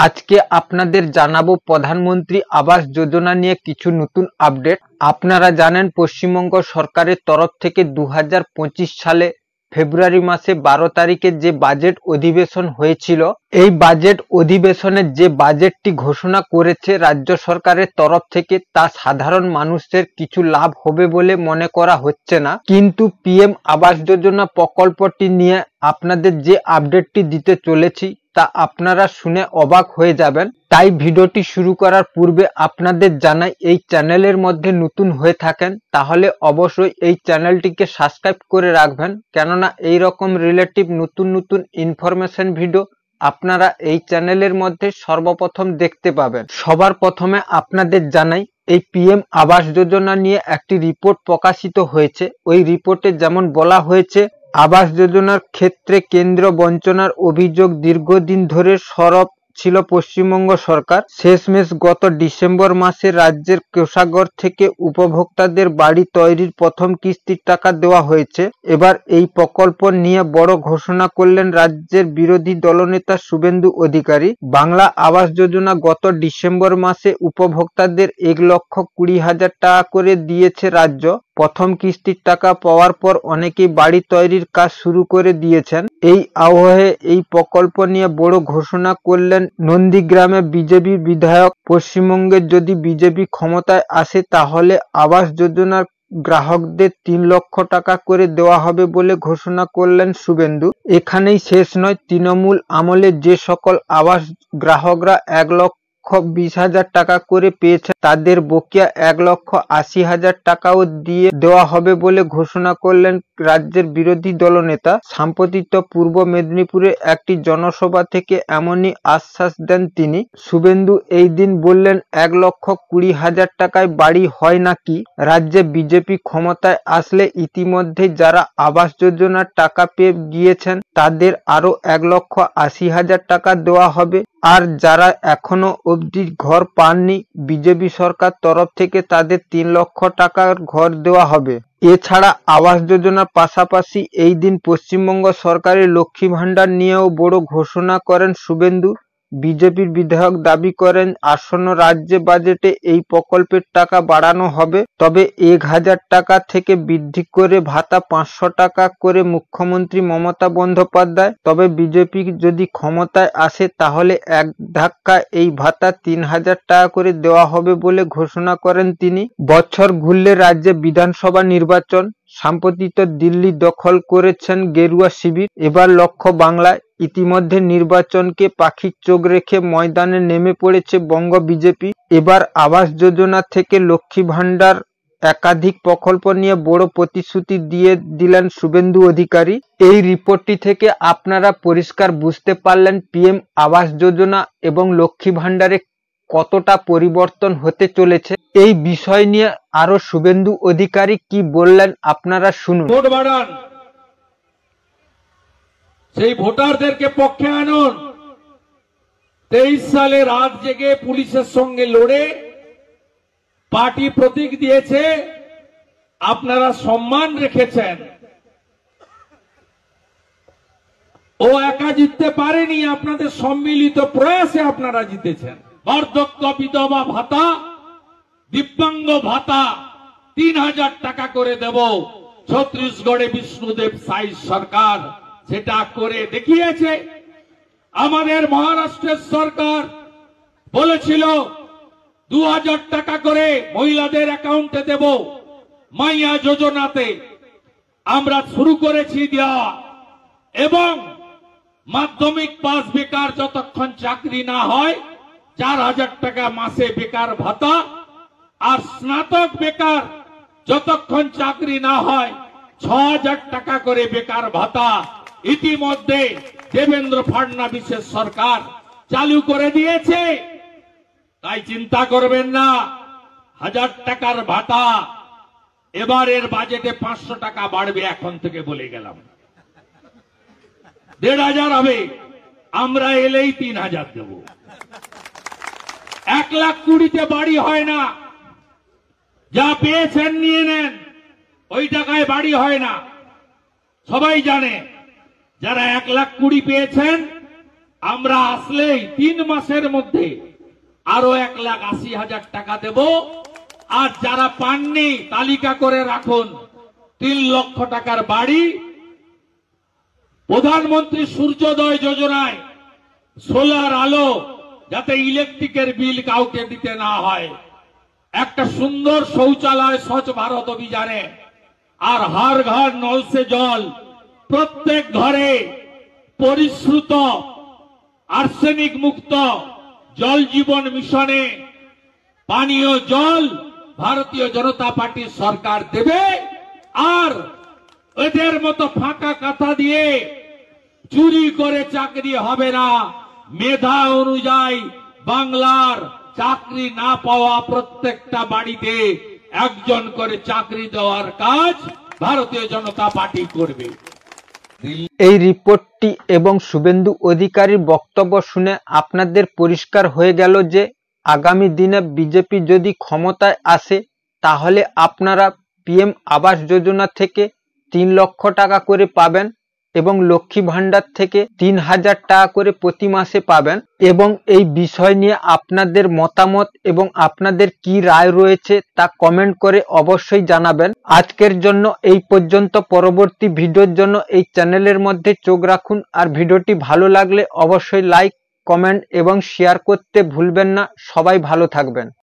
আজকে আপনাদের জানাবো প্রধানমন্ত্রী আবাস যোজনা নিয়ে কিছু নতুন আপডেট। আপনারা জানেন পশ্চিমবঙ্গ সরকারের তরফ থেকে 2025 সালে ফেব্রুয়ারি মাসে 12 তারিখে যে বাজেট অধিবেশন হয়েছিল, এই বাজেট অধিবেশনে যে বাজেটটি ঘোষণা করেছে রাজ্য সরকারের তরফ থেকে, তা সাধারণ মানুষের কিছু লাভ হবে বলে মনে করা হচ্ছে না। কিন্তু পিএম আবাস যোজনা প্রকল্পটি নিয়ে আপনাদের যে আপডেটটি দিতে চলেছি তা আপনারা শুনে অবাক হয়ে যাবেন। তাই ভিডিওটি শুরু করার পূর্বে আপনাদের জানাই, এই চ্যানেলের মধ্যে নতুন হয়ে থাকেন তাহলে অবশ্যই এই চ্যানেলটিকে সাবস্ক্রাইব করে রাখবেন, কেননা এই রকম রিলেটিভ নতুন ইনফরমেশন ভিডিও আপনারা এই চ্যানেলের মধ্যে সর্বপ্রথম দেখতে পাবেন। সবার প্রথমে আপনাদের জানাই, এই পিএম আবাস যোজনা নিয়ে একটি রিপোর্ট প্রকাশিত হয়েছে। ওই রিপোর্টে যেমন বলা হয়েছে, আবাস যোজনার ক্ষেত্রে কেন্দ্র বঞ্চনার অভিযোগ দীর্ঘদিন ধরে সরব ছিল পশ্চিমবঙ্গ সরকার। শেষমেশ গত ডিসেম্বর মাসে রাজ্যের কোষাগার থেকে উপভোক্তাদের বাড়ি তৈরির প্রথম কিস্তির টাকা দেওয়া হয়েছে। এবার এই প্রকল্প নিয়ে বড় ঘোষণা করলেন রাজ্যের বিরোধী দলনেতা শুভেন্দু অধিকারী। বাংলা আবাস যোজনা গত ডিসেম্বর মাসে উপভোক্তাদের 1,20,000 টাকা করে দিয়েছে রাজ্য। প্রথম কিস্তির টাকা পাওয়ার পর অনেকেই বাড়ি তৈরির কাজ শুরু করে দিয়েছেন। এই আবহে এই প্রকল্প নিয়ে বড় ঘোষণা করলেন নন্দীগ্রামে বিজেপি বিধায়ক। পশ্চিমবঙ্গে যদি বিজেপি ক্ষমতায় আসে তাহলে আবাস যোজনার গ্রাহকদের 3 লক্ষ টাকা করে দেওয়া হবে বলে ঘোষণা করলেন শুভেন্দু। এখানেই শেষ নয়, তৃণমূল আমলে যে সকল আবাস গ্রাহকরা 1,20,000 টাকা করে পেয়েছে তাদের বকেয়া 1,80,000 টাকাও দিয়ে দেওয়া হবে বলে ঘোষণা করলেন রাজ্যের বিরোধী দলনেতা। সাম্প্রতিক পূর্ব মেদিনীপুরে একটি জনসভা থেকে এমনই আশ্বাস দেন তিনি। শুভেন্দু এই দিন বললেন, 1,20,000 টাকায় বাড়ি হয় নাকি? রাজ্যে বিজেপি ক্ষমতায় আসলে ইতিমধ্যে যারা আবাস যোজনার টাকা পেয়ে গিয়েছেন তাদের আরো 1,80,000 টাকা দেওয়া হবে। আর যারা এখনো অবধি ঘর পাননি, বিজেপি সরকার তরফ থেকে তাদের 3 লক্ষ টাকার ঘর দেওয়া হবে। এছাড়া আবাস যোজনার পাশাপাশি এই দিন পশ্চিমবঙ্গ সরকারের লক্ষ্মী ভাণ্ডার নিয়েও বড় ঘোষণা করেন শুভেন্দু। বিজেপির বিধায়ক দাবি করেন, আসন্ন রাজ্য বাজেটে এই প্রকল্পের টাকা বাড়ানো হবে, তবে 1,000 টাকা থেকে বৃদ্ধি করে ভাতা 500 টাকা করে মুখ্যমন্ত্রী মমতা বন্দ্যোপাধ্যায়। তবে বিজেপি যদি ক্ষমতায় আসে তাহলে এক ধাক্কায় এই ভাতা 3,000 টাকা করে দেওয়া হবে বলে ঘোষণা করেন তিনি। বছর ঘুরলে রাজ্যে বিধানসভা নির্বাচন। সাম্প্রতিক দিল্লি দখল করেছেন গেরুয়া শিবির, এবার লক্ষ্য বাংলায়। ইতিমধ্যে নির্বাচনকে পাখির চোখ রেখে ময়দানে নেমে পড়েছে বঙ্গ বিজেপি। এবার আবাস যোজনা থেকে লক্ষ্মী ভাণ্ডার একাধিক প্রকল্প নিয়ে বড় প্রতিশ্রুতি দিয়ে দিলেন শুভেন্দু অধিকারী। এই রিপোর্টটি থেকে আপনারা পরিষ্কার বুঝতে পারলেন পিএম আবাস যোজনা এবং লক্ষ্মী ভাণ্ডারে কতটা পরিবর্তন হতে চলেছে। এই বিষয় নিয়ে আরো শুভেন্দু অধিকারী কি বললেন আপনারা শুনুন। ভোট বাড়ান, সেই ভোটারদেরকে পক্ষে আনুন। 23 সালে রাত জেগে পুলিশের সঙ্গে লড়ে পার্টি প্রতীক দিয়েছে, আপনারা সম্মান রেখেছেন। ও একা জিততে পারেনি, আপনাদের সম্মিলিত প্রয়াসে আপনারা জিতেছেন। বার্ধক্য বিধবা ভাতা, দিব্যাঙ্গ ভাতা 3,000 টাকা করে দেব। ছত্তিশগড়ে বিষ্ণুদেব সাই সরকার সেটা করে দেখিয়েছে। আমাদের মহারাষ্ট্রের সরকার বলেছিল 2,000 টাকা করে মহিলাদের অ্যাকাউন্টে দেব। মাইয়া যোজনাতে আমরা শুরু করেছি দেওয়া, এবং মাধ্যমিক পাস বেকার যতক্ষণ চাকরি না হয় 4,000 টাকা মাসে বেকার ভাতা, আর স্নাতক বেকার যতক্ষণ চাকরি না হয় 6,000 টাকা করে বেকার ভাতা ইতিমধ্যে দেবেন্দ্র ফাডনাবিসের সরকার চালু করে দিয়েছে। তাই চিন্তা করবেন না, 1,000 টাকার ভাতা এবারের বাজেটে 500 টাকা বাড়বে। এখন থেকে বলে গেলাম 1,500 হবে, আমরা এলেই 3,000 দেব। 1,20,000 বাড়ি হয় না, যা পেয়েছেন নিয়ে নেন, ওই টাকায় বাড়ি হয় না। সবাই জানে, যারা 1,20,000 পেয়েছেন আমরা আসলেই 3 মাসের মধ্যে আরো 1,80,000 টাকা দেব। আর যারা পাননি তালিকা করে রাখুন, 3 লক্ষ টাকার বাড়ি, প্রধানমন্ত্রী সূর্যোদয় যোজনায় সোলার আলো, যাতে ইলেকট্রিকের বিল কাউকে দিতে না হয়, একটা সুন্দর শৌচালয় স্বচ্ছ ভারত অভিযানে, আর হর ঘর নল সে জল, প্রত্যেক ঘরে পরিশ্রুত আর্সেনিক মুক্ত জল জীবন মিশনে পানীয় জল ভারতীয় জনতা পার্টির সরকার দেবে। আর এদের মতো ফাঁকা কথা দিয়ে চুরি করে চাকরি হবে না। মেধা অনুযায়ী বাংলার চাকরি না পাওয়া প্রত্যেকটা বাড়িতে একজন করে চাকরি দেওয়ার কাজ ভারতীয় জনতা পার্টি করবে। এই রিপোর্টটি এবং শুভেন্দু অধিকারীর বক্তব্য শুনে আপনাদের পরিষ্কার হয়ে গেল যে আগামী দিনে বিজেপি যদি ক্ষমতায় আসে তাহলে আপনারা পিএম আবাস যোজনা থেকে 3 লক্ষ টাকা করে পাবেন এবং লক্ষ্মী ভান্ডার থেকে 3,000 টাকা করে প্রতি মাসে পাবেন। এবং এই বিষয় নিয়ে আপনাদের মতামত এবং আপনাদের কি রায় রয়েছে তা কমেন্ট করে অবশ্যই জানাবেন। আজকের জন্য এই পর্যন্ত। পরবর্তী ভিডিওর জন্য এই চ্যানেলের মধ্যে চোখ রাখুন। আর ভিডিওটি ভালো লাগলে অবশ্যই লাইক, কমেন্ট এবং শেয়ার করতে ভুলবেন না। সবাই ভালো থাকবেন।